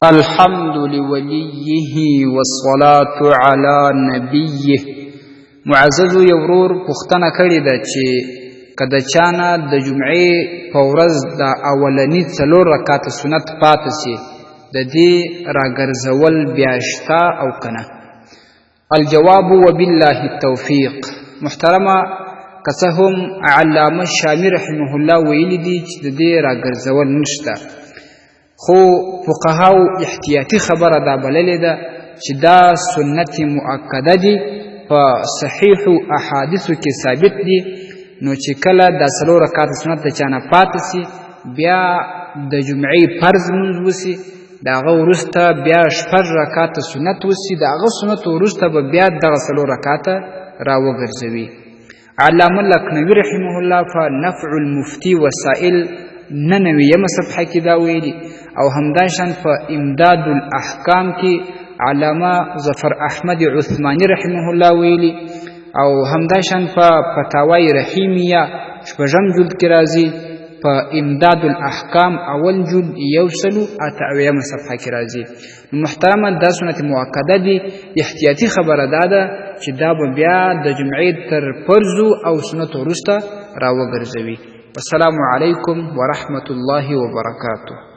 الحمد لوليه والصلاة على نبيه. معزز یورور پختنه کړې ده چې کله چانه د جمعې په ورځ د اولنی څلور رکعات سنت پاتې سي د دې راګرځول بیا شته او کنه. الجواب وبالله التوفيق. محترمه که هم علامه شامی رحمه الله ویلي دي چې د دې راګرځول نشته، خو فقهاو احتیاطي خبره دا بللې ده چې دا سنت مؤکده دي، په صحیحو احادیثو کې ثابت دي. نو چې کله دا څلور رکعات سنت د چانه پاتې سي بیا د جمعې فرض لمونځ وسي، د هغه وروسته بیا شپږ رکعاته سنت وسي، د هغه سنت وروسته به بیا دغه څلور رکعاته راوګرځوي. علامه لکنوي رحمه الله په نفع المفتي وسائل 99 صفحه کې دا ویلي، او همداشان په امداد الاحکام کې علامه ظفر احمد عثماني رحمه الله ویلي، او همداشان په فتاوی رحیمیه شپږم جلد کې راځي، په امداد الاحکام اول جلد 188 صفحه کې راځي. محترمه دا سنت مؤکده دي، احتیاطي خبره دا ده چې دا به بیا د جمعې تر فرضو او سنت وروسته راوګرځوي. والسلام علیکم ورحمة الله وبرکاته.